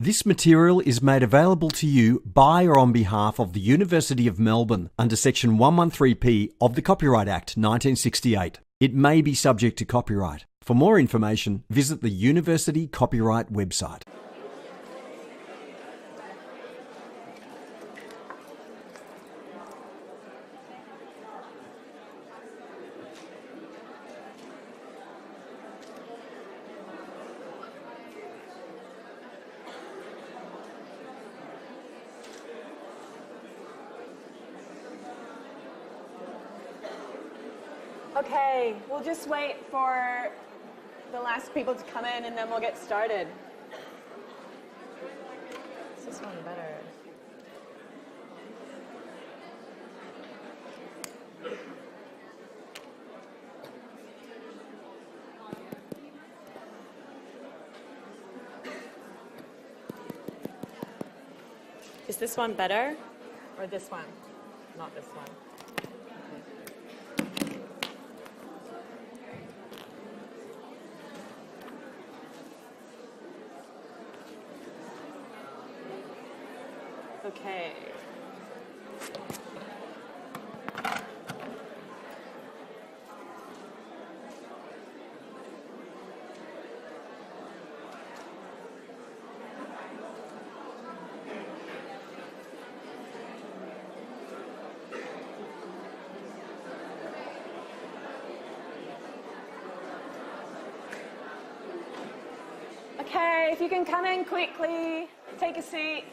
This material is made available to you by or on behalf of the University of Melbourne under Section 113P of the Copyright Act 1968. It may be subject to copyright. For more information, visit the University Copyright website. Okay, we'll just wait for the last people to come in and then we'll get started. Is this one better? Is this one better or this one? Not this one. Okay. Okay, if you can come in quickly, take a seat.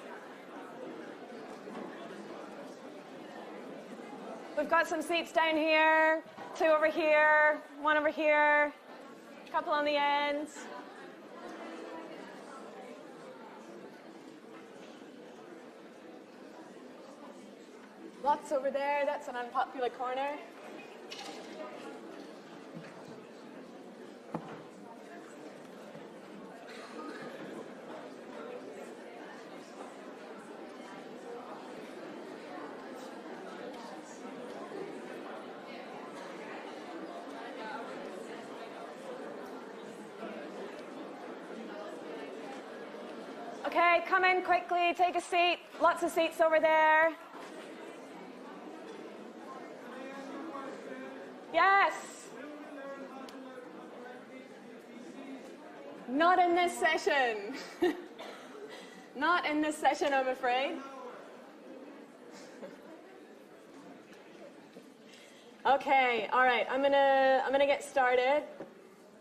We've got some seats down here, 2 over here, 1 over here, a couple on the ends. Lots over there, that's an unpopular corner. Okay, come in quickly, take a seat. Lots of seats over there. Yes. Not in this session. Not in this session, I'm afraid. Okay, all right, I'm gonna get started.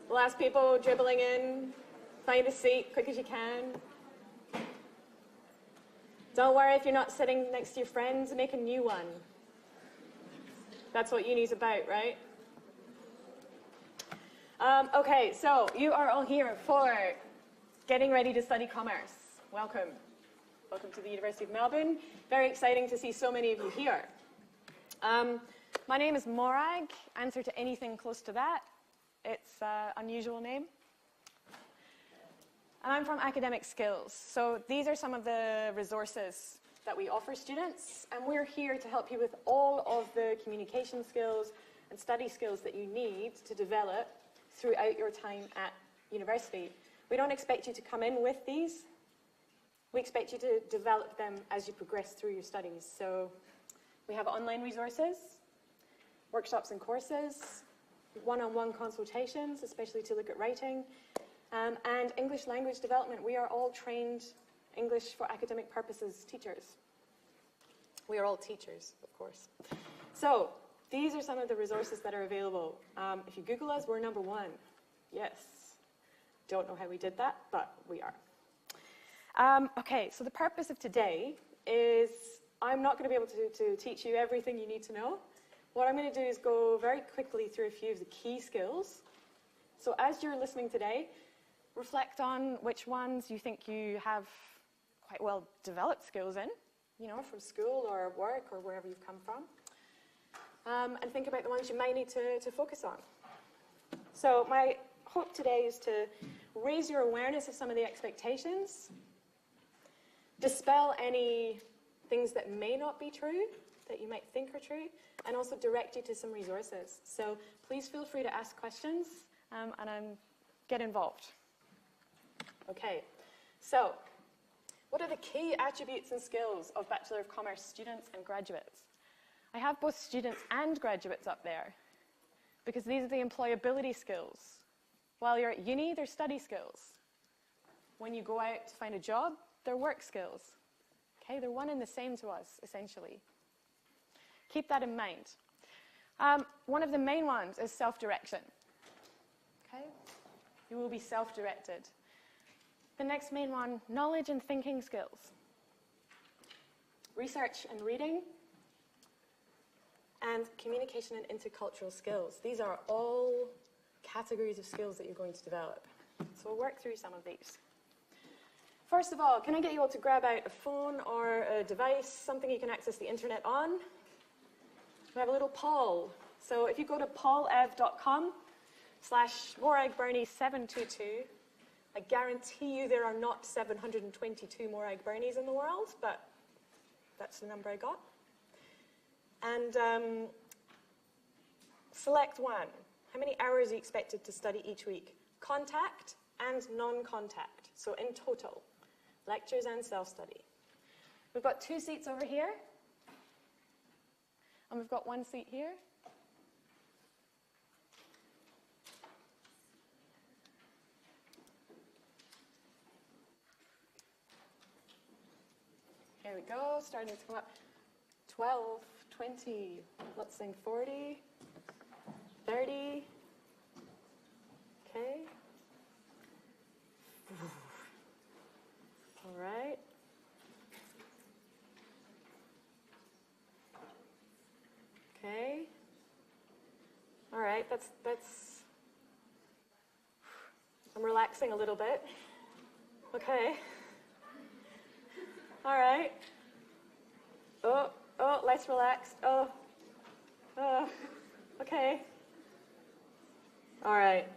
Last people dribbling in. Find a seat, quick as you can. Don't worry if you're not sitting next to your friends, make a new one. That's what uni's about, right? Okay, so you are all here for getting ready to study commerce. Welcome. Welcome to the University of Melbourne. Very exciting to see so many of you here. My name is Morag. Answer to anything close to that. It's an unusual name. And I'm from Academic Skills. So these are some of the resources that we offer students. And we're here to help you with all of the communication skills and study skills that you need to develop throughout your time at university. We don't expect you to come in with these. We expect you to develop them as you progress through your studies. So we have online resources, workshops and courses, one-on-one consultations, especially to look at writing, and English language development. We are all trained English for academic purposes teachers. We are all teachers, of course. So these are some of the resources that are available. If you Google us, we're number 1. Yes. Don't know how we did that, but we are. Okay, so the purpose of today is I'm not going to be able to teach you everything you need to know. What I'm going to do is go very quickly through a few of the key skills. So as you're listening today, reflect on which ones you think you have quite well developed skills in, you know, from school or work or wherever you've come from. And think about the ones you might need to focus on. So my hope today is to raise your awareness of some of the expectations, dispel any things that may not be true, that you might think are true, and also direct you to some resources. So please feel free to ask questions and get involved. Okay, so What are the key attributes and skills of Bachelor of Commerce students and graduates? I have both students and graduates up there because these are the employability skills. While you're at uni, they're study skills. When you go out to find a job, they're work skills. Okay, they're one and the same to us, essentially. Keep that in mind. One of the main ones is self-direction. Okay, you will be self-directed. The next main one, knowledge and thinking skills. Research and reading. And communication and intercultural skills. These are all categories of skills that you're going to develop. So we'll work through some of these. First of all, can I get you all to grab out a phone or a device, something you can access the internet on? We have a little poll. So if you go to paulev.com/moragburney722, I guarantee you there are not 722 Morag Bernies in the world, but that's the number I got. And select one. How many hours are you expected to study each week? Contact and non-contact. So in total, lectures and self-study. We've got 2 seats over here. And we've got 1 seat here. Here we go, starting to come up. 12, 20, let's sing 40, 30, okay. All right. Okay. All right, that's, I'm relaxing a little bit. Okay. All right. Oh, less relaxed. Okay. All right.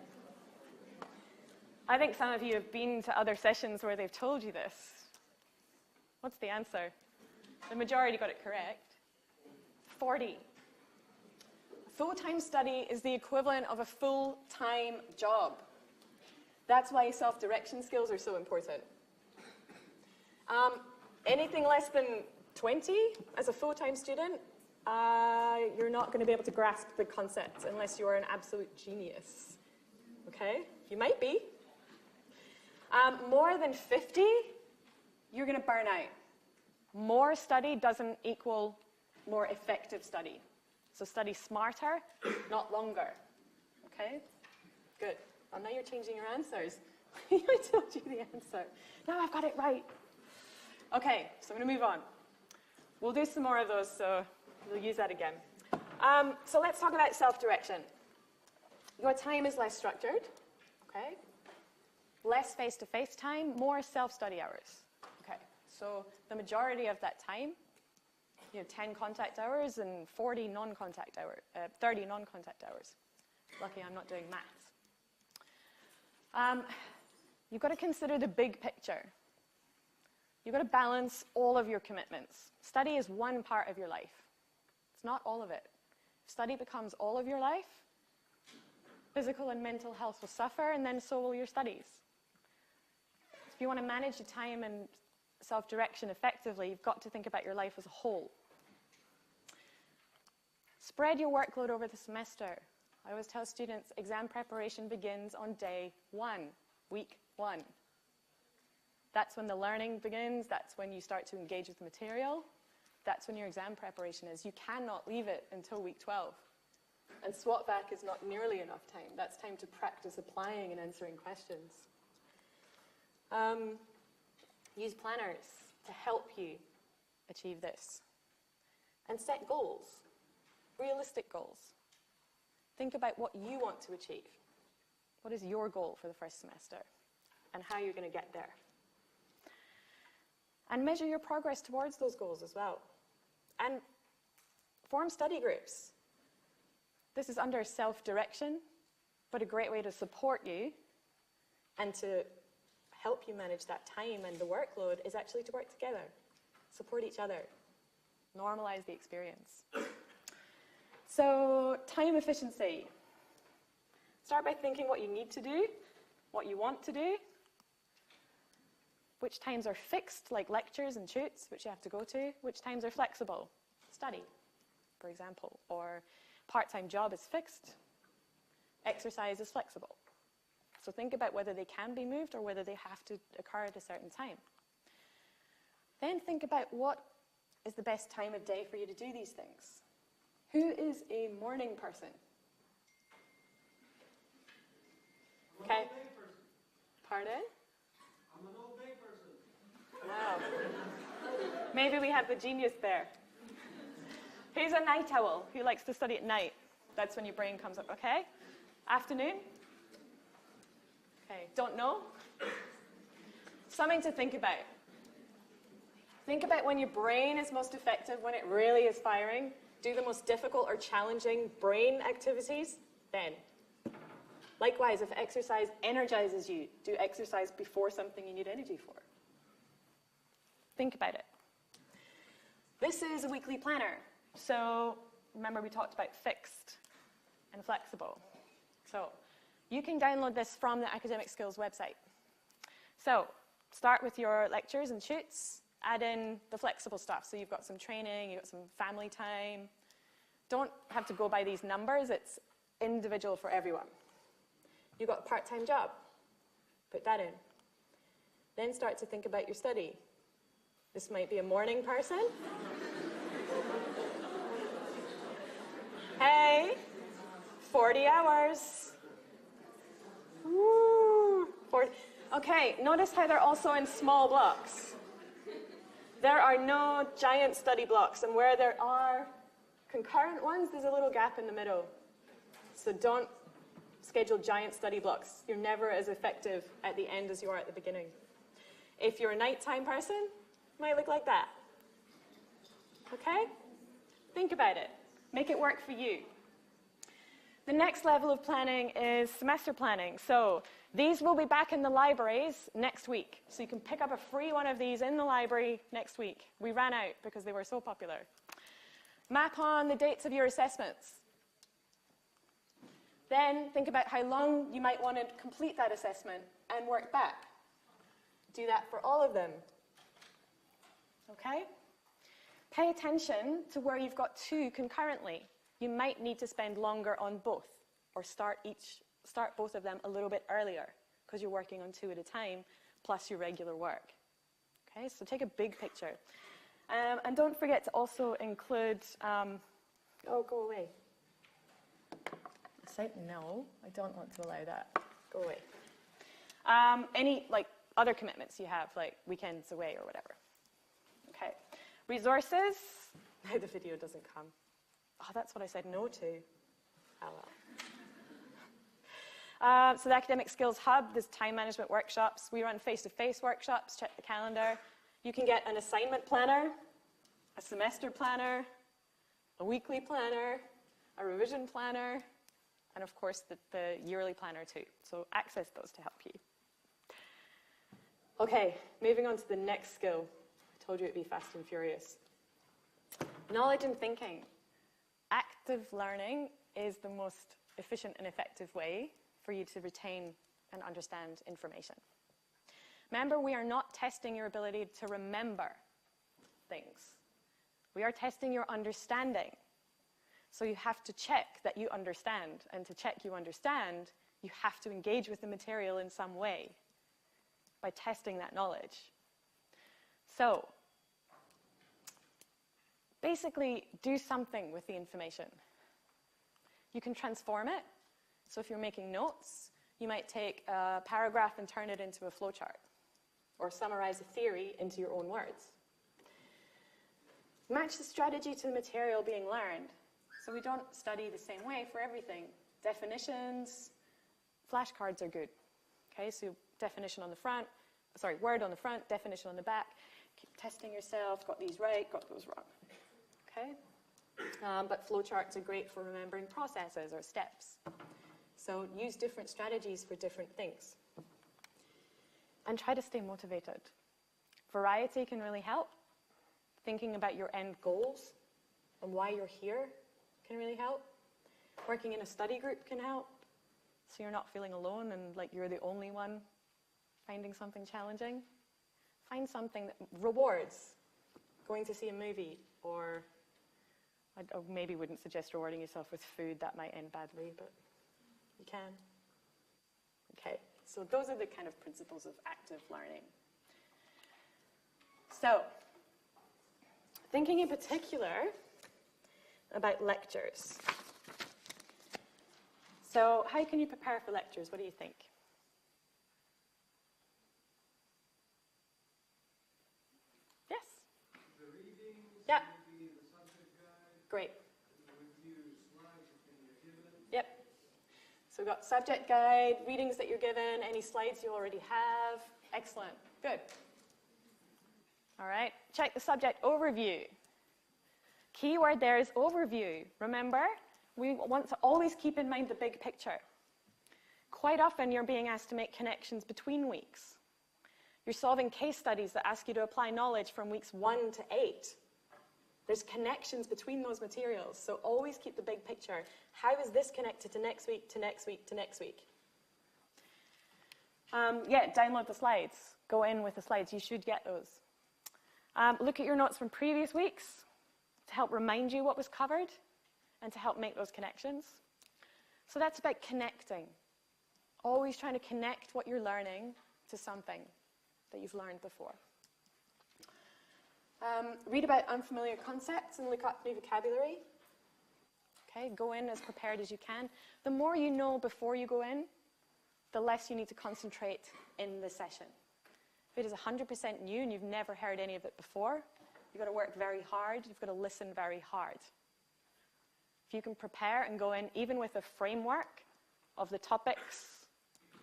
I think some of you have been to other sessions where they've told you this. What's the answer? The majority got it correct. 40. Full-time study is the equivalent of a full-time job. That's why self-direction skills are so important. Anything less than 20 as a full-time student, you're not going to be able to grasp the concepts unless you're an absolute genius. Okay? You might be. More than 50, you're going to burn out. More study doesn't equal more effective study. So study smarter, not longer. Okay? Good. Well, now you're changing your answers. I told you the answer. No, I've got it right. Okay, so I'm going to move on. We'll do some more of those, so we'll use that again. So let's talk about self-direction. Your time is less structured, okay? Less face-to-face time, more self-study hours. Okay, so the majority of that time, 10 contact hours and 40 non-contact hours, 30 non-contact hours. Lucky I'm not doing maths. You've got to consider the big picture. You've got to balance all of your commitments. Study is one part of your life. It's not all of it. If study becomes all of your life, physical and mental health will suffer, and then so will your studies. If you want to manage your time and self-direction effectively, you've got to think about your life as a whole. Spread your workload over the semester. I always tell students exam preparation begins on day 1, week 1. That's when the learning begins. That's when you start to engage with the material. That's when your exam preparation is. You cannot leave it until week 12. And SWOT-VAC is not nearly enough time. That's time to practice applying and answering questions. Use planners to help you achieve this. And set goals, realistic goals. Think about what you want to achieve. What is your goal for the first semester? And how you're going to get there. And measure your progress towards those goals as well. And form study groups. This is under self-direction, but a great way to support you and to help you manage that time and the workload is actually to work together, support each other, normalize the experience. So, time efficiency. Start by thinking what you need to do, what you want to do, Which times are fixed, like lectures and shoots, which you have to go to? Which times are flexible? Study, for example. Or part-time job is fixed. Exercise is flexible. So think about whether they can be moved or whether they have to occur at a certain time. Then think about what is the best time of day for you to do these things. Who is a morning person? Okay. Pardon? I'm an all day person. Wow. Maybe we have the genius there. Who's a night owl? Who likes to study at night? That's when your brain comes up. Okay. Afternoon? Okay. Don't know? Something to think about. Think about when your brain is most effective, when it really is firing. Do the most difficult or challenging brain activities then. Likewise, if exercise energizes you, do exercise before something you need energy for. Think about it. This is a weekly planner. So remember we talked about fixed and flexible. So you can download this from the Academic Skills website. So start with your lectures and shoots. Add in the flexible stuff. So you've got some training, you've got some family time. Don't have to go by these numbers. It's individual for everyone. You've got a part-time job. Put that in. Then start to think about your study. This might be a morning person. Hey, 40 hours. Woo, 40. Okay, notice how they're also in small blocks. There are no giant study blocks, and where there are concurrent ones, there's a little gap in the middle. So don't schedule giant study blocks. You're never as effective at the end as you are at the beginning. If you're a nighttime person, it might look like that. Okay? Think about it. Make it work for you. The next level of planning is semester planning. So these will be back in the libraries next week. So you can pick up a free one of these in the library next week. We ran out because they were so popular. Map on the dates of your assessments. Then think about how long you might want to complete that assessment and work back. Do that for all of them. Okay? Pay attention to where you've got two concurrently. You might need to spend longer on both, or start both of them a little bit earlier, because you're working on two at a time, plus your regular work. Okay, so take a big picture. And don't forget to also include, oh, go away. No, I don't want to allow that. Go away. Any, other commitments you have, like weekends away or whatever. Okay, resources. Now the video doesn't come. Oh, that's what I said no to. Oh, well. So the Academic Skills Hub, there's time management workshops. We run face-to-face workshops, check the calendar. You can get an assignment planner, a semester planner, a weekly planner, a revision planner, and of course the yearly planner too. So access those to help you. Okay, moving on to the next skill. I told you it'd be fast and furious. Knowledge and thinking. Active learning is the most efficient and effective way for you to retain and understand information. Remember, we are not testing your ability to remember things. We are testing your understanding. So you have to check that you understand. And to check you understand, you have to engage with the material in some way by testing that knowledge. So basically, do something with the information. You can transform it. So if you're making notes, you might take a paragraph and turn it into a flowchart, or summarize a theory into your own words. Match the strategy to the material being learned. So we don't study the same way for everything. Definitions, flashcards are good. Okay, so definition on the front, word on the front, definition on the back. Keep testing yourself, got these right, got those wrong. Okay? But flowcharts are great for remembering processes or steps. So use different strategies for different things. And try to stay motivated. Variety can really help. Thinking about your end goals and why you're here can really help. Working in a study group can help. So you're not feeling alone and like you're the only one finding something challenging. Find something that rewards going to see a movie, or I maybe wouldn't suggest rewarding yourself with food. That might end badly, but you can. Okay, so those are the kind of principles of active learning. So, thinking in particular about lectures. So, how can you prepare for lectures? What do you think? Yes? The readings, Yeah. maybe the subject guide, Great. the review slides if you're given. Yep. So we've got subject guide, readings that you're given, any slides you already have. Excellent. Good. All right. Check the subject overview. Key word there is overview. Remember, we want to always keep in mind the big picture. Quite often you're being asked to make connections between weeks. You're solving case studies that ask you to apply knowledge from weeks 1 to 8. There's connections between those materials, so always keep the big picture. How is this connected to next week, to next week, to next week? Yeah, download the slides. Go in with the slides. You should get those. Look at your notes from previous weeks to help remind you what was covered and to help make those connections. So that's about connecting. Always trying to connect what you're learning to something that you've learned before. Read about unfamiliar concepts and look up new vocabulary. Okay, go in as prepared as you can. The more you know before you go in, the less you need to concentrate in the session. If it is 100% new and you've never heard any of it before, you've got to work very hard. You've got to listen very hard. If you can prepare and go in even with a framework of the topics,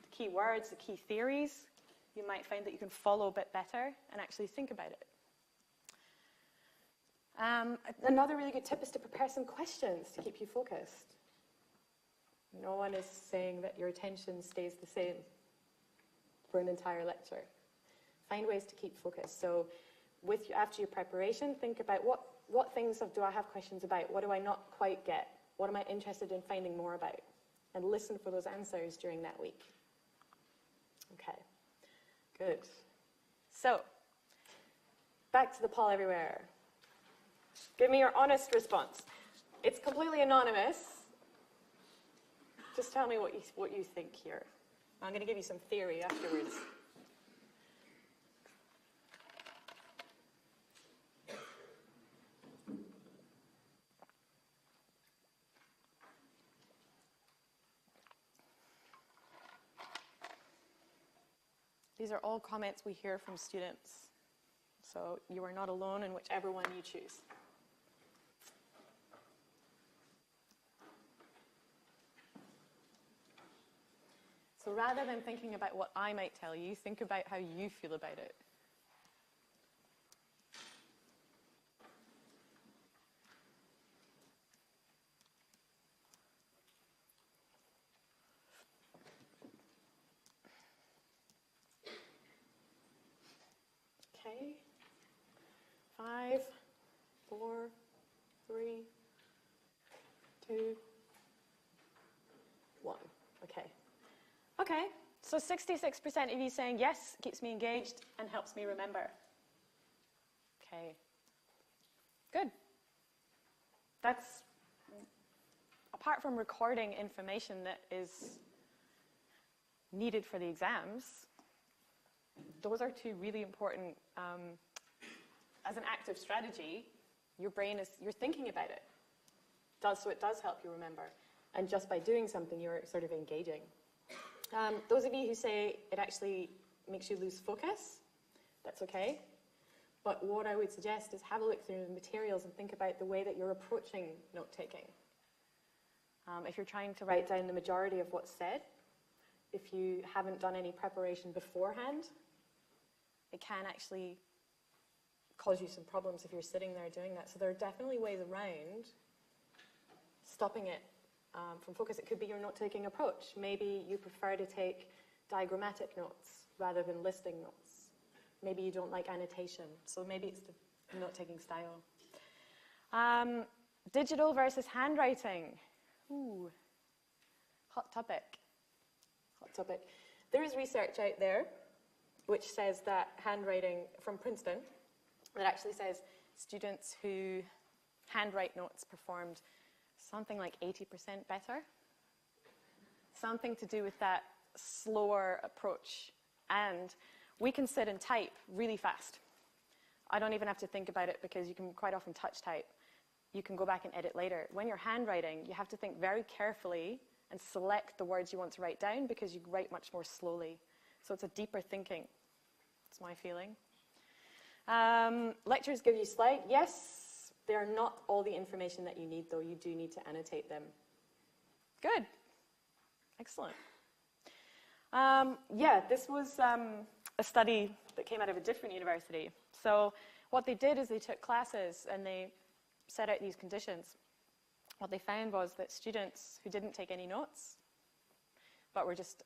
the key words, the key theories, you might find that you can follow a bit better and actually think about it. Another really good tip is to prepare some questions to keep you focused. No one is saying that your attention stays the same for an entire lecture. Find ways to keep focused. So after your preparation, think about what things do I have questions about? What do I not quite get? What am I interested in finding more about? And listen for those answers during that week. Okay, good. So, back to the poll everywhere. Give me your honest response. It's completely anonymous. Just tell me what you think here. I'm going to give you some theory afterwards. These are all comments we hear from students. So you are not alone in whichever one you choose. So rather than thinking about what I might tell you, think about how you feel about it. Okay. 5, 4, 3, 2, 1. Okay. Okay, so 66% of you saying yes, keeps me engaged and helps me remember. Okay, good. That's, apart from recording information that is needed for the exams, those are two really important, as an active strategy, your brain you're thinking about it. So it does help you remember. And just by doing something, you're sort of engaging. Those of you who say it actually makes you lose focus, that's okay. But what I would suggest is have a look through the materials and think about the way that you're approaching note-taking. If you're trying to write down the majority of what's said, if you haven't done any preparation beforehand, it can actually cause you some problems if you're sitting there doing that. So there are definitely ways around stopping it from focus. It could be your note-taking approach. Maybe you prefer to take diagrammatic notes rather than listing notes. Maybe you don't like annotation, so maybe it's the note-taking style. Digital versus handwriting. Ooh, hot topic. Hot topic. There is research out there which says that handwriting from Princeton, that actually says students who handwrite notes performed something like 80% better. Something to do with that slower approach. And we can sit and type really fast. I don't even have to think about it because you can quite often touch type. You can go back and edit later. When you're handwriting, you have to think very carefully and select the words you want to write down because you write much more slowly. So it's a deeper thinking. That's my feeling. Lectures give you slides. Yes, they are not all the information that you need, though. You do need to annotate them. Good. Excellent. Yeah, this was a study that came out of a different university. So what they did is they took classes and they set out these conditions. What they found was that students who didn't take any notes, but were just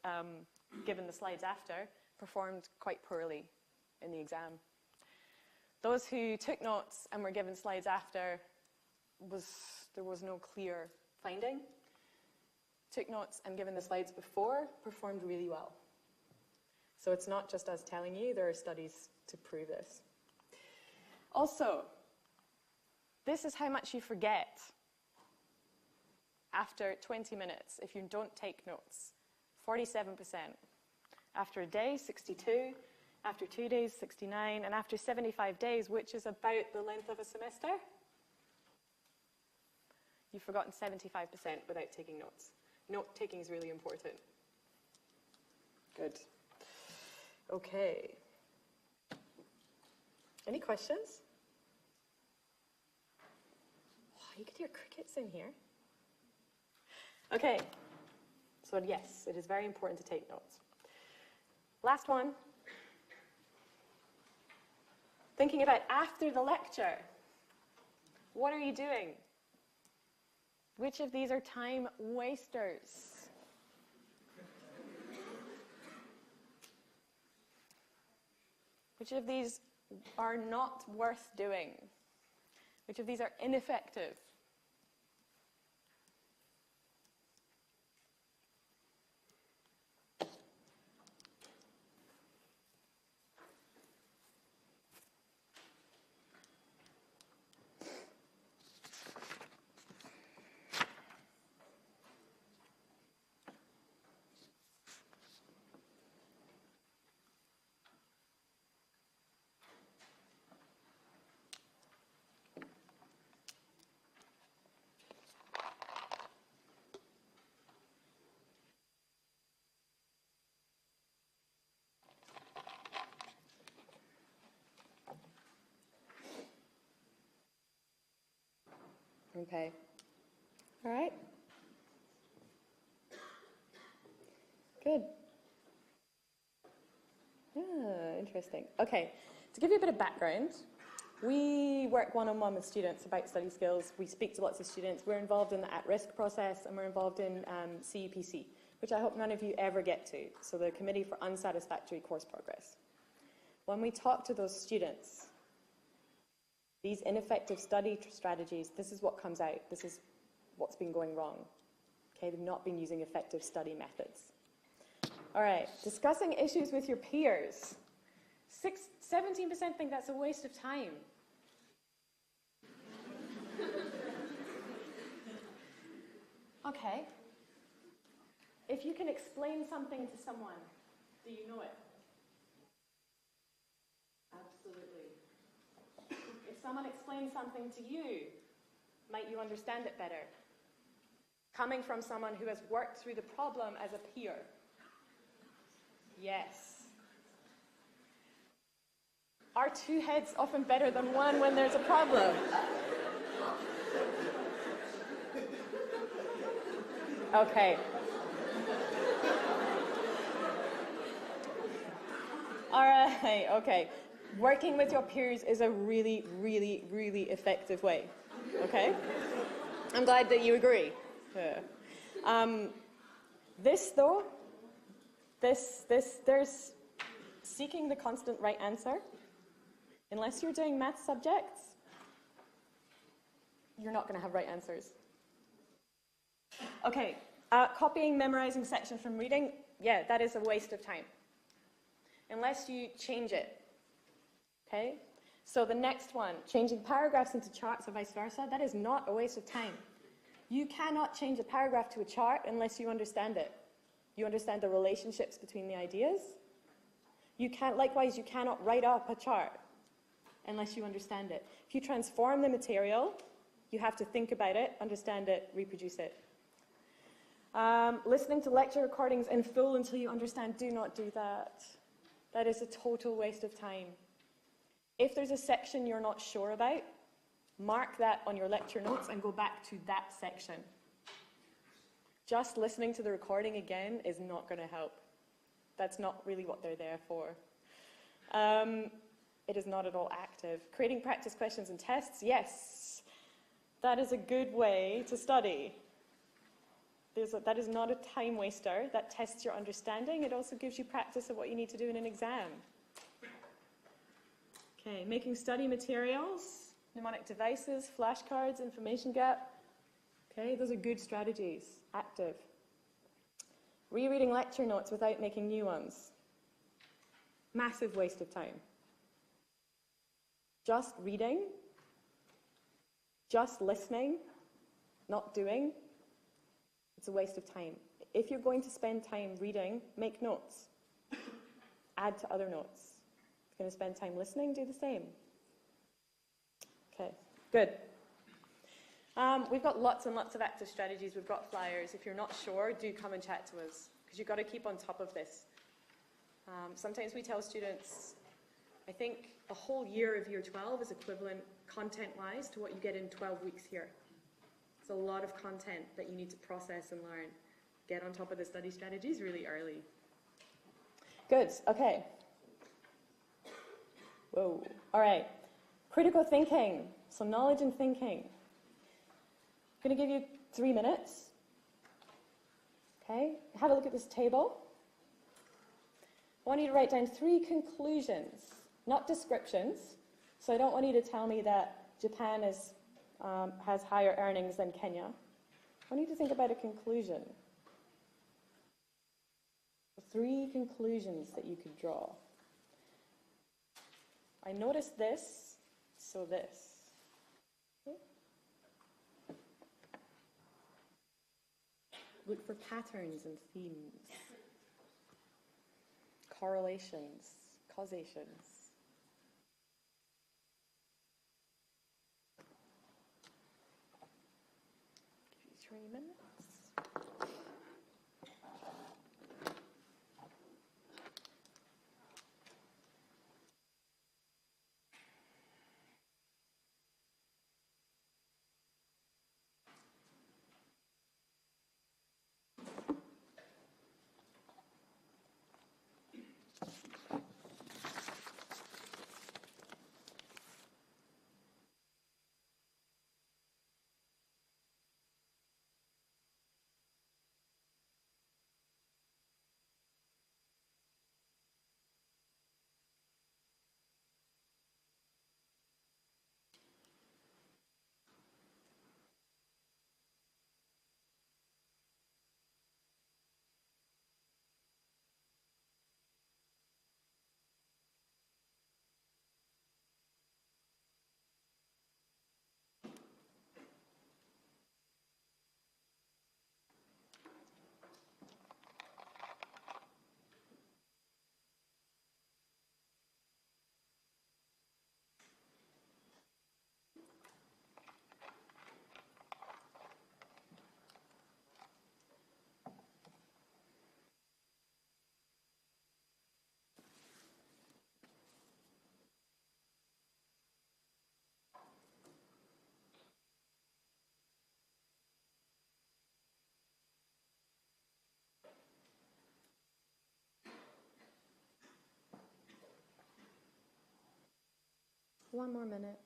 given the slides after, performed quite poorly in the exam. Those who took notes and were given slides after, there was no clear finding. Took notes and given the slides before, performed really well. So it's not just us telling you, there are studies to prove this. Also, this is how much you forget after 20 minutes if you don't take notes. 47%. After a day, 62. After 2 days, 69. And after 75 days, which is about the length of a semester, you've forgotten 75% without taking notes. Note taking is really important. Good. Okay. Any questions? Oh, you could hear crickets in here. Okay. So yes, it is very important to take notes. Last one. Thinking about after the lecture. What are you doing? Which of these are time wasters? Which of these are not worth doing? Which of these are ineffective? Okay. All right. Good. Interesting. Okay. To give you a bit of background, we work one-on-one with students about study skills. We speak to lots of students. We're involved in the at-risk process, and we're involved in CUPC, which I hope none of you ever get to, so the Committee for Unsatisfactory Course Progress. When we talk to those students, these ineffective study strategies, this is what comes out. This is what's been going wrong. Okay, they've not been using effective study methods. All right, discussing issues with your peers. 17% think that's a waste of time. Okay. If you can explain something to someone, do you know it? Absolutely. If someone explains something to you, might you understand it better? Coming from someone who has worked through the problem as a peer. Yes. Are two heads often better than one when there's a problem? Okay. All right, okay. Working with your peers is a really, really, really effective way. Okay? I'm glad that you agree. This, though, there's seeking the constant right answer. Unless you're doing math subjects, you're not going to have right answers. Okay, copying, memorizing sections from reading, yeah, that is a waste of time. unless you change it. Okay? So the next one, changing paragraphs into charts or vice versa, that is not a waste of time. You cannot change a paragraph to a chart unless you understand it. You understand the relationships between the ideas. Likewise, you cannot write up a chart unless you understand it. If you transform the material, you have to think about it, understand it, reproduce it. Listening to lecture recordings in full until you understand, do not do that. That is a total waste of time. If there's a section you're not sure about, mark that on your lecture notes and go back to that section. Just listening to the recording again is not going to help. That's not really what they're there for. It is not at all active. Creating practice questions and tests, yes. That is a good way to study. That is not a time waster. That tests your understanding. It also gives you practice of what you need to do in an exam. Okay, making study materials, mnemonic devices, flashcards, information gap. Okay, those are good strategies, active. Rereading lecture notes without making new ones. Massive waste of time. Just reading, just listening, not doing, it's a waste of time. If you're going to spend time reading, make notes. Add to other notes. If you're going to spend time listening, do the same. Okay, good. We've got lots and lots of active strategies. We've got flyers. If you're not sure, do come and chat to us, because you've got to keep on top of this. Sometimes we tell students, I think a whole year of year 12 is equivalent content-wise to what you get in 12 weeks here. It's a lot of content that you need to process and learn. Get on top of the study strategies really early. Good, okay. Whoa, all right. Critical thinking, so knowledge and thinking. I'm going to give you 3 minutes. Okay, have a look at this table. I want you to write down 3 conclusions, not descriptions. So I don't want you to tell me that Japan has higher earnings than Kenya. I want you to think about a conclusion. 3 conclusions that you could draw. I noticed this, so this. Okay. Look for patterns and themes, correlations, causations. Give you 3 minutes. One more minute.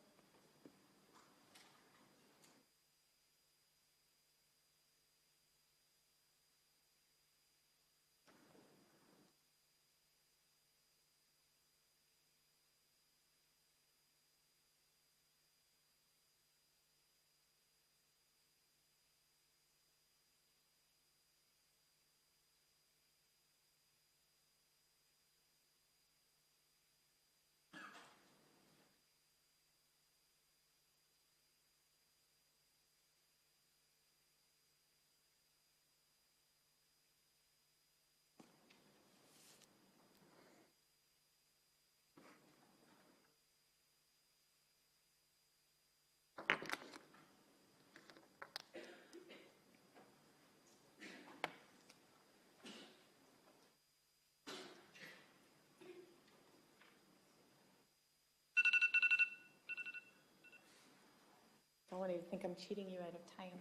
don't want you to think I'm cheating you out of time.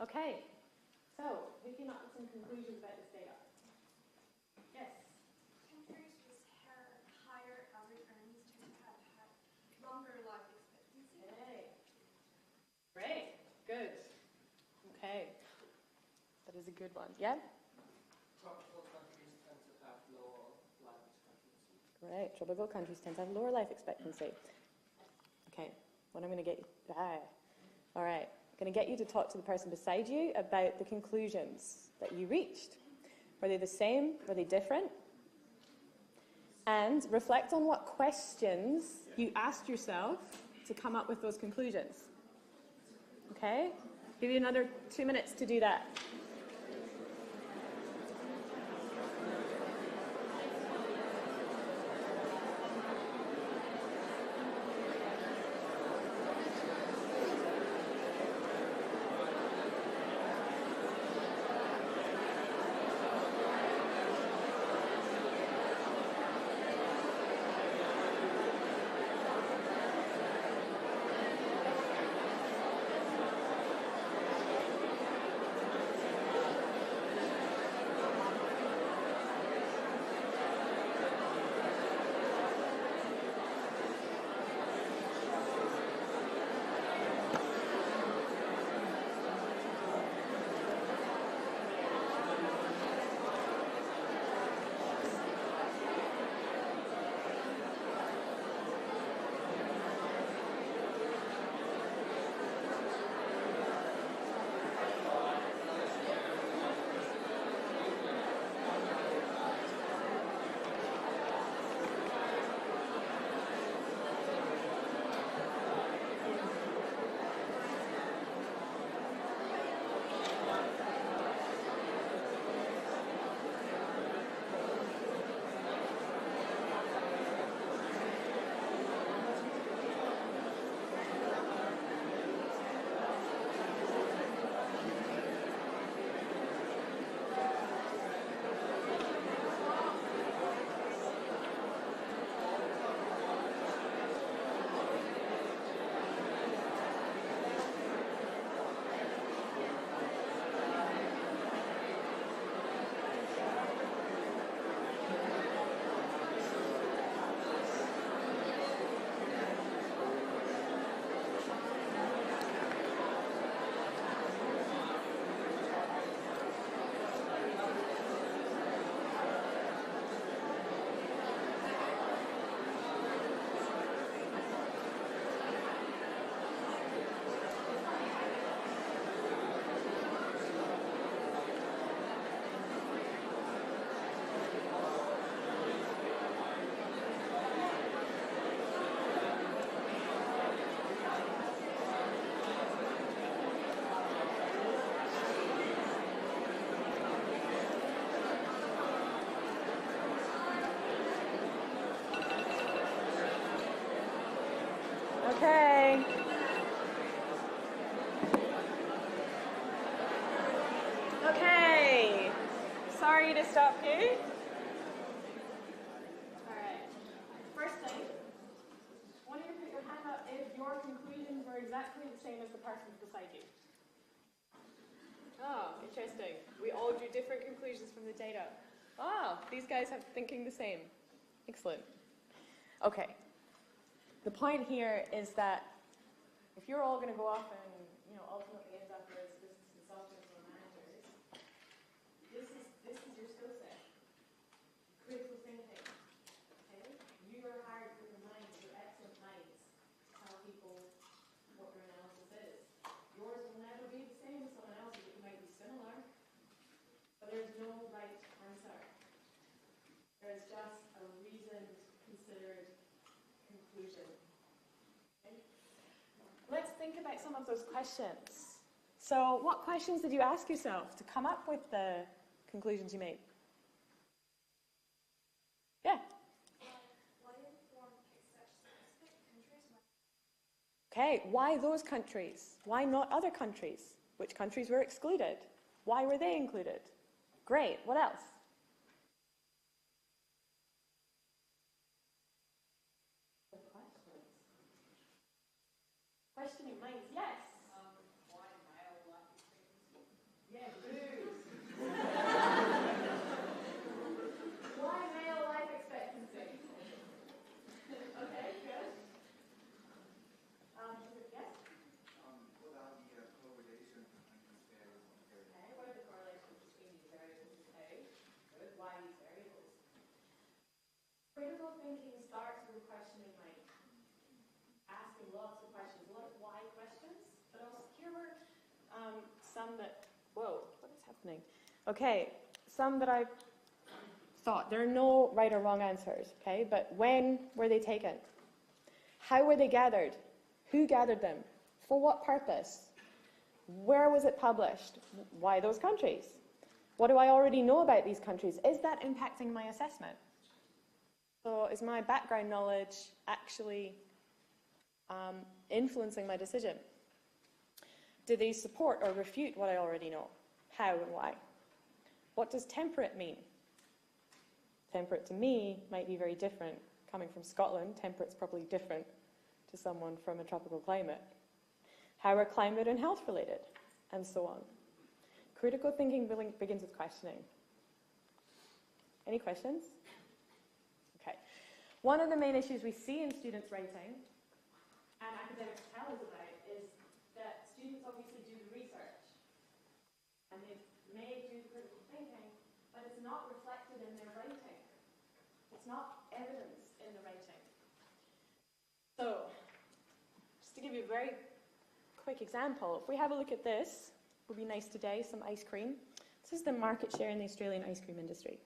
Okay, so who came up with some conclusions about this data? Yes? Countries with higher average earnings tend to have longer life expectancy. Okay. Great, good. Okay, that is a good one. Yeah? Tropical countries tend to have lower life expectancy. Great, tropical countries tend to have lower life expectancy. Okay, what I'm going to get you... All right, I'm going to get you to talk to the person beside you about the conclusions that you reached. Were they the same? Were they different? And reflect on what questions you asked yourself to come up with those conclusions. Okay? Give you another 2 minutes to do that. Okay. Okay. Sorry to stop you. All right. First thing, I want you to put your hand up if your conclusions were exactly the same as the person beside you. Oh, interesting. We all drew different conclusions from the data. Oh, these guys have thinking the same. Excellent. Okay. The point here is that if you're all going to go off and, ultimately end up as business consultants or managers, this is your skill set. Critical thinking. Okay? You are hired for your minds, your excellent minds, to tell people what your analysis is. Yours will never be the same as someone else's. It might be similar, but there's no right answer. There's just a reasoned, considered conclusion. Okay? Let's think about some of those questions. So, what questions did you ask yourself to come up with the conclusions you made? Yeah. Why did the form pick such specific countries? Okay, why those countries? Why not other countries? Which countries were excluded? Why were they included? Great, what else? questioning minds. Yes? Why male life expectancy? Yeah, good. Why male life expectancy? Okay, good. Yes? What are the correlations between these variables? Okay, what are the correlations between these variables? Okay, good. Why these variables? Critical thinking starts with questioning mind. Asking lots of questions, a lot of why questions, but also here were some that, whoa, what is happening? Okay, some that I thought, there are no right or wrong answers, okay, but when were they taken? How were they gathered? Who gathered them? For what purpose? Where was it published? Why those countries? What do I already know about these countries? Is that impacting my assessment? So is my background knowledge actually influencing my decision? Do they support or refute what I already know? How and why? What does temperate mean? Temperate to me might be very different. Coming from Scotland, temperate's probably different to someone from a tropical climate. How are climate and health related? And so on. Critical thinking begins with questioning. Any questions? Okay. One of the main issues we see in students' writing, and academics tell us about, is that students obviously do the research. And they may do the critical thinking, but it's not reflected in their writing. It's not evidence in the writing. So, just to give you a very quick example, if we have a look at this, would be nice today, some ice cream. This is the market share in the Australian ice cream industry.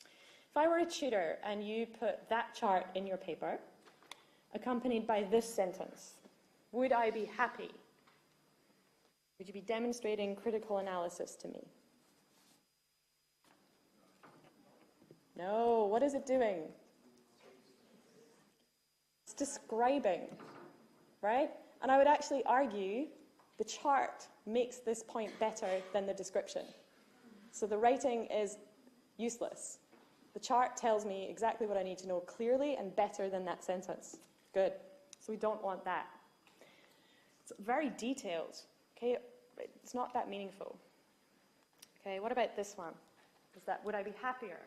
If I were a tutor and you put that chart in your paper, accompanied by this sentence, would I be happy? Would you be demonstrating critical analysis to me? No, what is it doing? It's describing, right? And I would actually argue the chart makes this point better than the description. So the writing is useless. The chart tells me exactly what I need to know clearly and better than that sentence. Good. So we don't want that. It's very detailed. Okay, it's not that meaningful. Okay, what about this one? Is that, would I be happier?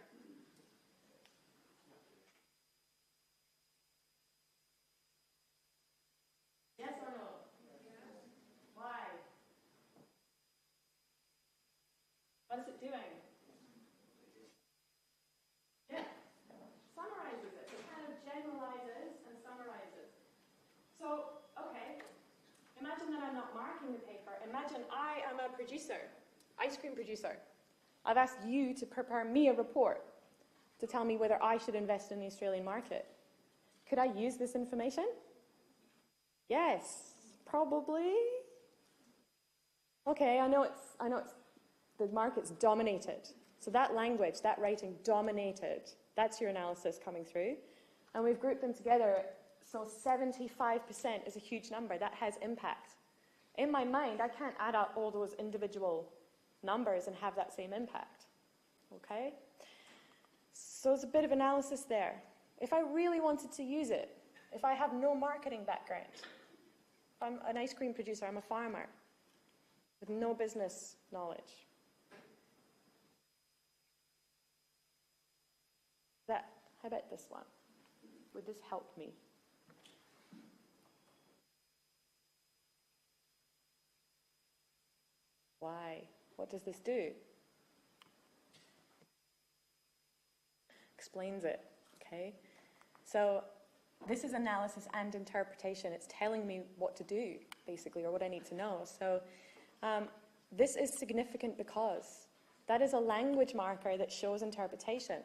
Yes or no? Why? What is it doing? Yeah, summarizes it. It kind of generalizes and summarizes. So, okay, imagine that I'm not marking the paper. Imagine I am a producer, ice cream producer. I've asked you to prepare me a report to tell me whether I should invest in the Australian market. Could I use this information? Yes, probably. Okay, I know it's the market's dominated. So that language, that writing dominated. That's your analysis coming through. And we've grouped them together. So 75% is a huge number. That has impact. In my mind, I can't add up all those individual numbers and have that same impact. Okay? So it's a bit of analysis there. If I really wanted to use it, if I have no marketing background, if I'm an ice cream producer, I'm a farmer with no business knowledge. How about this one? Would this help me? Why? What does this do? Explains it, okay? So this is analysis and interpretation. It's telling me what to do, basically, or what I need to know. So this is significant because that is a language marker that shows interpretation.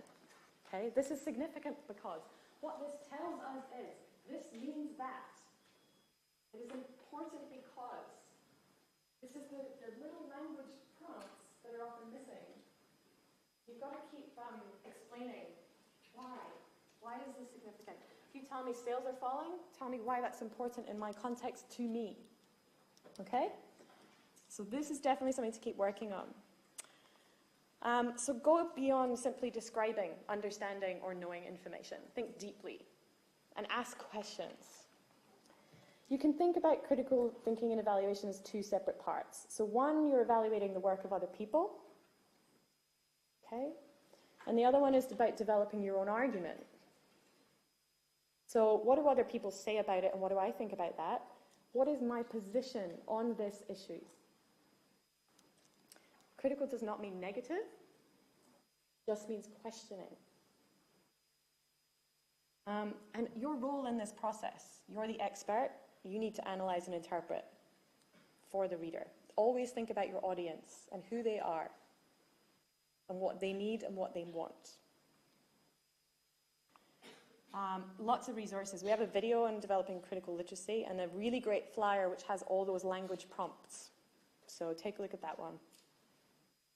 Okay? This is significant because what this tells us is this means that. It is important because this is the little language prompts that are often missing. You've got to keep explaining why. Why is this significant? If you tell me sales are falling, tell me why that's important in my context to me. Okay? So this is definitely something to keep working on. So go beyond simply describing, understanding, or knowing information. Think deeply and ask questions. You can think about critical thinking and evaluation as two separate parts. So one, you're evaluating the work of other people, okay? And the other one is about developing your own argument. So what do other people say about it, and what do I think about that? What is my position on this issue? Critical does not mean negative, just means questioning. And your role in this process, you're the expert, you need to analyze and interpret for the reader. Always think about your audience and who they are and what they need and what they want. Lots of resources. We have a video on developing critical literacy and a really great flyer which has all those language prompts. So take a look at that one.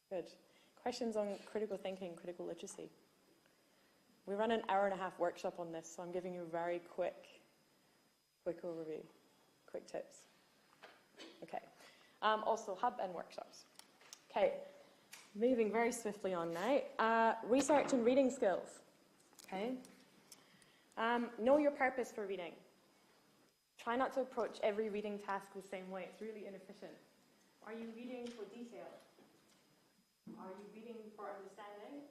Good. Questions on critical thinking, critical literacy. We run an 1.5-hour workshop on this, so I'm giving you a very quick overview, quick tips. Okay. Also, hub and workshops. Okay. Moving very swiftly on now. Research and reading skills. Okay. Know your purpose for reading. Try not to approach every reading task the same way. It's really inefficient. Are you reading for detail? Are you reading for understanding?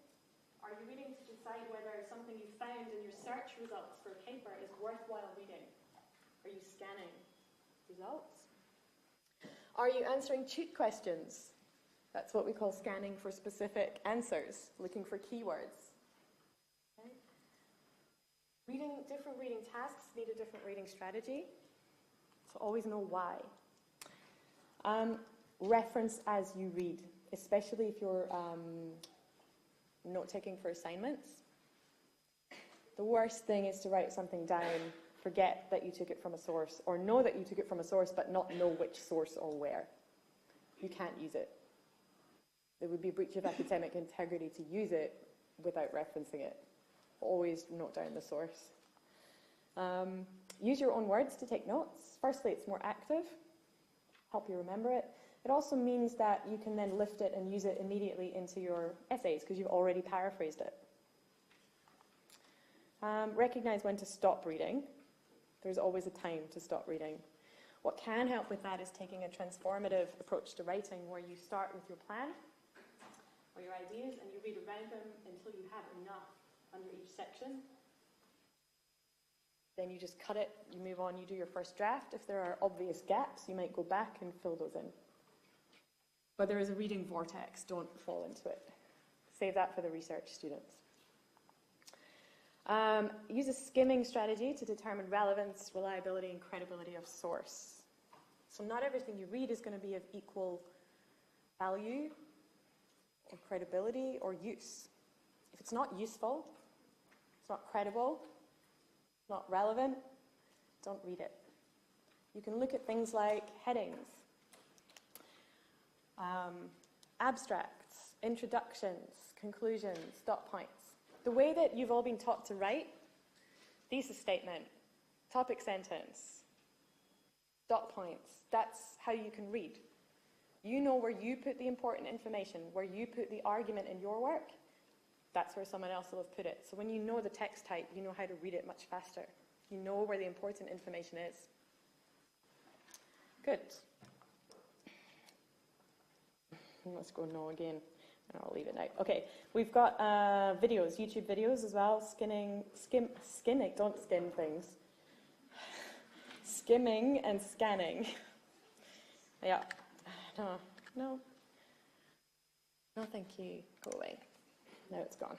Are you reading to decide whether something you found in your search results for a paper is worthwhile reading? Are you scanning results? Are you answering cheat questions? That's what we call scanning for specific answers, looking for keywords. Okay. Different reading tasks need a different reading strategy, so always know why. Reference as you read, especially if you're note-taking for assignments. The worst thing is to write something down, forget that you took it from a source, or know that you took it from a source but not know which source or where. You can't use it. There would be a breach of academic integrity to use it without referencing it. Always note down the source. Use your own words to take notes. Firstly, it's more active, help you remember it. It also means that you can then lift it and use it immediately into your essays because you've already paraphrased it. Recognize when to stop reading. There's always a time to stop reading. What can help with that is taking a transformative approach to writing where you start with your plan or your ideas and you read around them until you have enough under each section. Then you just cut it, you move on, you do your first draft. If there are obvious gaps, you might go back and fill those in. But there is a reading vortex, don't fall into it. Save that for the research students. Use a skimming strategy to determine relevance, reliability, and credibility of source. So not everything you read is going to be of equal value or credibility or use. If it's not useful, it's not credible, it's not relevant, don't read it. You can look at things like headings, abstracts, introductions, conclusions, dot points. The way that you've all been taught to write, thesis statement, topic sentence, dot points, that's how you can read. You know where you put the important information, where you put the argument in your work, that's where someone else will have put it. So when you know the text type, you know how to read it much faster. You know where the important information is. Good. Let's go no again. I'll leave it now. Okay, we've got videos, YouTube videos as well. Skinning, don't skin things. Skimming and scanning. Yeah. No, thank you. Go away. Now it's gone.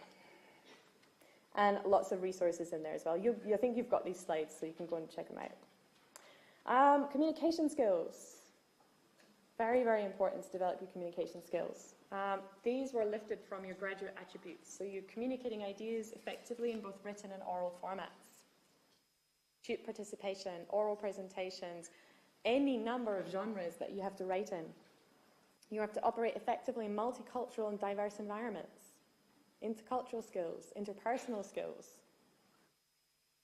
And lots of resources in there as well. I think you've got these slides, so you can go and check them out. Communication skills. Very, very important to develop your communication skills. These were lifted from your graduate attributes. So you're communicating ideas effectively in both written and oral formats. Tutor participation, oral presentations, any number of genres that you have to write in. You have to operate effectively in multicultural and diverse environments. Intercultural skills, interpersonal skills,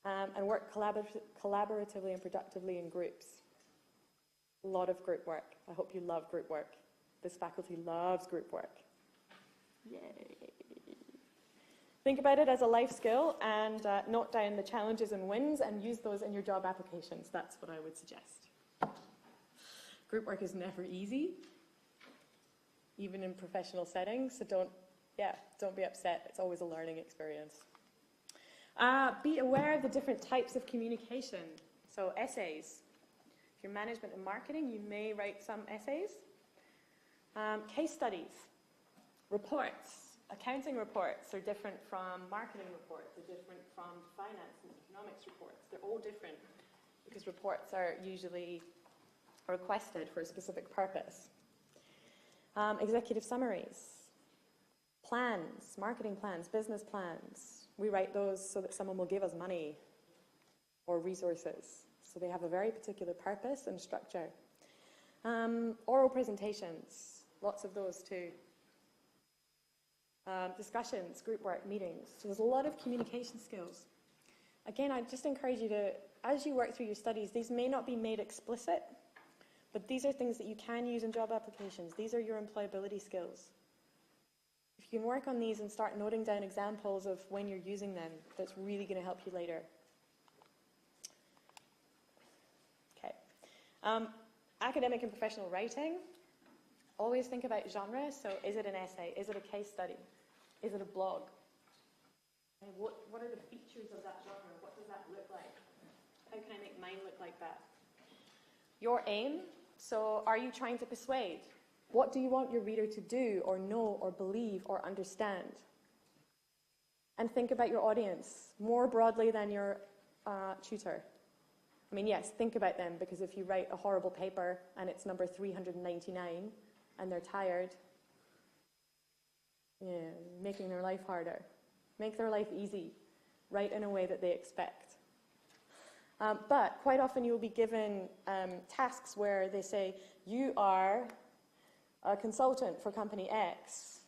and work collaboratively and productively in groups. A lot of group work. I hope you love group work. This faculty loves group work. Yay. Think about it as a life skill and note down the challenges and wins and use those in your job applications. That's what I would suggest. Group work is never easy, even in professional settings, so don't be upset. It's always a learning experience. Be aware of the different types of communication. So essays. If you're management and marketing, you may write some essays. Case studies, reports. Accounting reports are different from marketing reports. They're different from finance and economics reports. They're all different because reports are usually requested for a specific purpose. Executive summaries, plans, marketing plans, business plans. We write those so that someone will give us money or resources. So they have a very particular purpose and structure. Oral presentations, lots of those too. Discussions, group work, meetings. So there's a lot of communication skills. Again, I just encourage you to, as you work through your studies, these may not be made explicit, but these are things that you can use in job applications. These are your employability skills. If you can work on these and start noting down examples of when you're using them, that's really going to help you later. Okay. Academic and professional writing. Always think about genre. So is it an essay? Is it a case study? Is it a blog? And what are the features of that genre? What does that look like? How can I make mine look like that? Your aim. So are you trying to persuade? What do you want your reader to do or know or believe or understand? And think about your audience more broadly than your tutor. I mean, yes, think about them, because if you write a horrible paper and it's number 399 and they're tired, making their life harder. Make their life easy. Write in a way that they expect. But quite often you'll be given tasks where they say, you are a consultant for company X.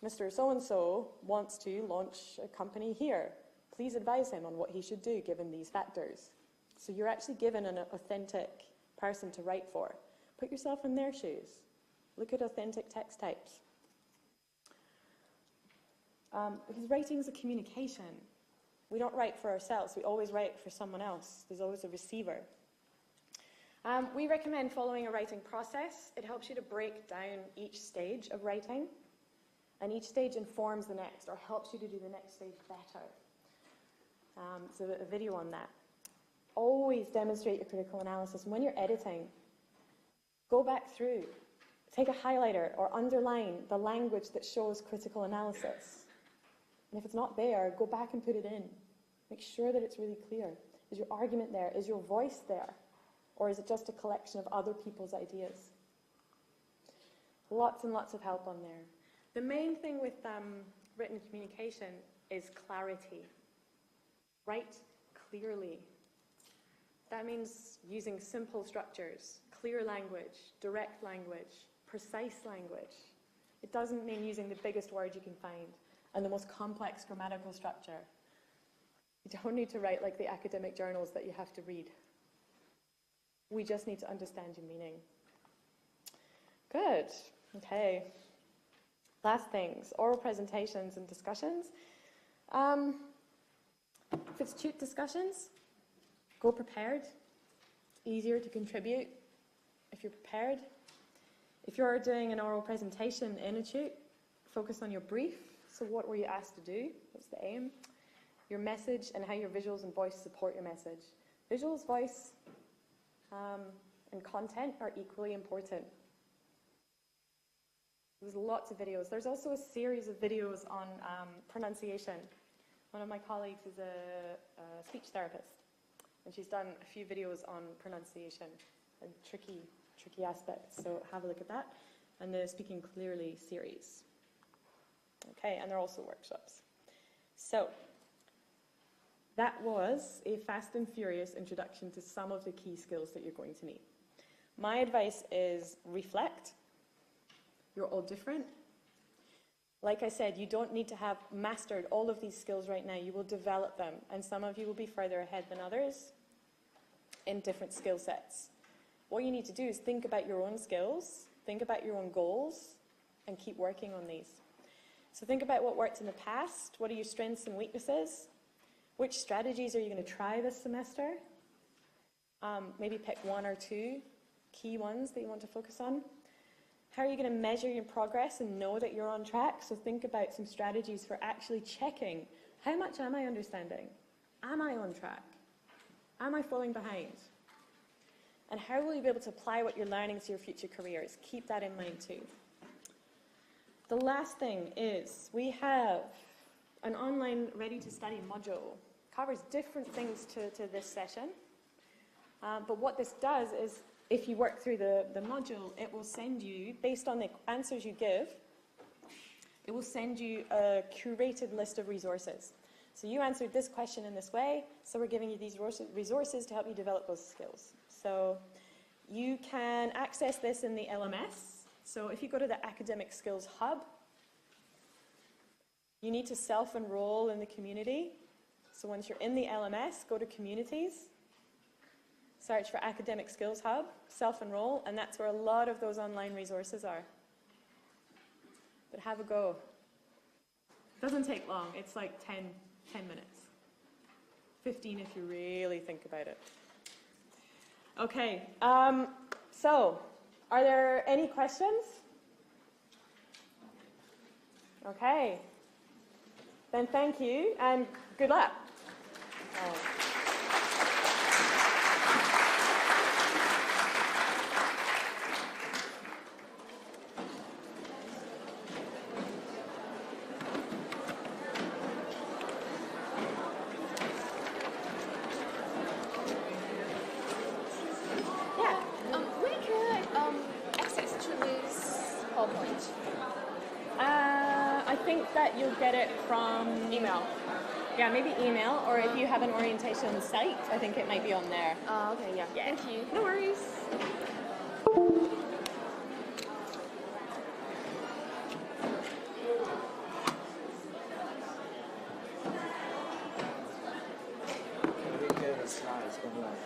Mr. So-and-so wants to launch a company here. Please advise him on what he should do given these factors. So you're actually given an authentic person to write for. Put yourself in their shoes. Look at authentic text types. Because writing is a communication. We don't write for ourselves. We always write for someone else. There's always a receiver. We recommend following a writing process. It helps you to break down each stage of writing. And each stage informs the next, or helps you to do the next stage better. So a video on that. Always demonstrate your critical analysis. And when you're editing, go back through. Take a highlighter or underline the language that shows critical analysis. And if it's not there, go back and put it in. Make sure that it's really clear. Is your argument there? Is your voice there? Or is it just a collection of other people's ideas? Lots and lots of help on there. The main thing with written communication is clarity. Write clearly. That means using simple structures, clear language, direct language, precise language. It doesn't mean using the biggest word you can find and the most complex grammatical structure. You don't need to write like the academic journals that you have to read. We just need to understand your meaning. Good. Okay. Last things, oral presentations and discussions. If it's tute discussions, go prepared. It's easier to contribute if you're prepared. If you're doing an oral presentation in a tute, focus on your brief. So what were you asked to do? What's the aim? Your message and how your visuals and voice support your message. Visuals, voice, and content are equally important. There's lots of videos. There's also a series of videos on pronunciation. One of my colleagues is a speech therapist, and she's done a few videos on pronunciation and tricky aspects. So have a look at that. And the Speaking Clearly series. Okay, and there are also workshops. So that was a fast and furious introduction to some of the key skills that you're going to need. My advice is reflect. You're all different. Like I said, you don't need to have mastered all of these skills right now. You will develop them, and some of you will be further ahead than others in different skill sets. What you need to do is think about your own skills, think about your own goals, and keep working on these. So think about what worked in the past. What are your strengths and weaknesses? Which strategies are you going to try this semester? Maybe pick one or two key ones that you want to focus on. How are you going to measure your progress and know that you're on track? So think about some strategies for actually checking. How much am I understanding? Am I on track? Am I falling behind? And how will you be able to apply what you're learning to your future careers? Keep that in mind too. The last thing is we have an online ready-to-study module. Covers different things to this session. But what this does is, if you work through the module, it will send you, based on the answers you give, it will send you a curated list of resources. So you answered this question in this way, so we're giving you these resources to help you develop those skills. So you can access this in the LMS. So if you go to the Academic Skills Hub, you need to self-enroll in the community. So once you're in the LMS, go to Communities, search for Academic Skills Hub, self-enroll, and that's where a lot of those online resources are. But have a go. It doesn't take long. It's like 10 minutes. 15 if you really think about it. Okay, so are there any questions? Okay. Then thank you and good luck. Where can I access to this PowerPoint? I think that you'll get it from Email. yeah, maybe email, or if you have an orientation site, I think it might be on there. Okay, yeah. Yeah. Thank you. No worries. Can we get the slides online?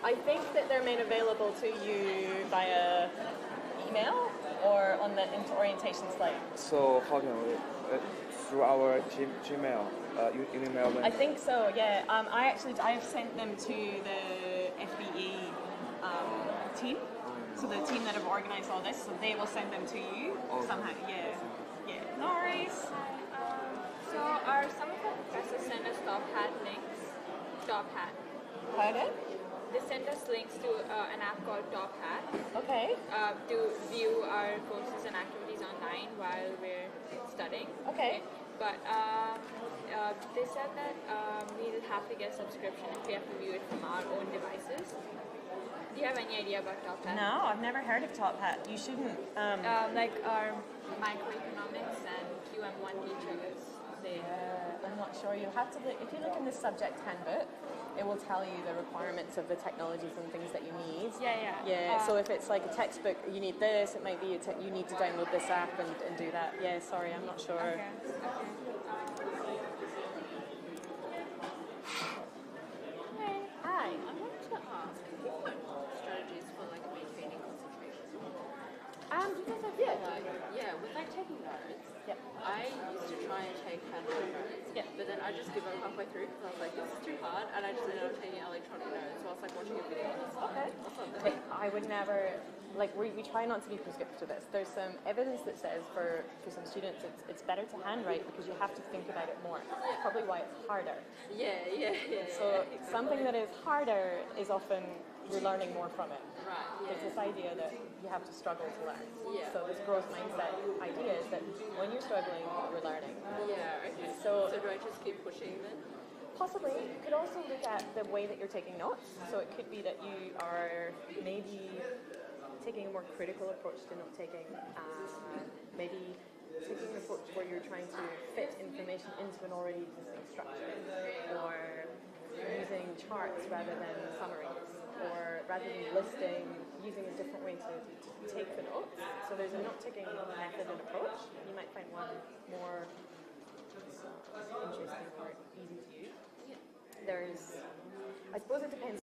I think that they're made available to you via email or on the orientation slide. So how can we, through our Gmail, email them? I think so, yeah. I've sent them to the FBE team, so the team that have organised all this, so they will send them to you somehow. Yeah, yeah. No worries. So are some of the professors send us job hat links? Job hat. Pardon? They send us links to an app called Top Hat Okay. to view our courses and activities online while we're studying. Okay. But they said that we have to get a subscription if we have to view it from our own devices. Do you have any idea about Top Hat? No, I've never heard of Top Hat. You shouldn't. Like our microeconomics and QM1 teachers. I'm not sure. You'll have to look. If you look in the subject handbook, it will tell you the requirements of the technologies and things that you need. Yeah. Yeah, so if it's like a textbook, you need this, it might be you need to download this app and do that. Yeah, sorry, I'm not sure. Okay. Hi. I wanted to ask, what strategies for like maintaining concentration? You guys have With like taking notes, Yep. I used to try and take handwritten notes, but then I just give up halfway through because I was like, this is too hard, and I just ended up taking electronic notes whilst like watching a video. Okay. I would never, like, we try not to be prescriptive to this. There's some evidence that says for some students it's better to handwrite because you have to think about it more. That's probably why it's harder. Yeah. So something that is harder is often you're learning more from it. Right. It's this idea that you have to struggle to learn. Yeah. So this growth mindset idea is that when you're struggling, you're learning. Yeah. Okay. So do I just keep pushing then? possibly, you could also look at the way that you're taking notes. So it could be that you are maybe taking a more critical approach to note taking. Maybe taking an approach where you're trying to fit information into an already existing structure, or using charts rather than summaries, or rather than listing, using a different way to take the notes. So there's a note-taking method and approach. You might find one more interesting or easy to use. There's, I suppose it depends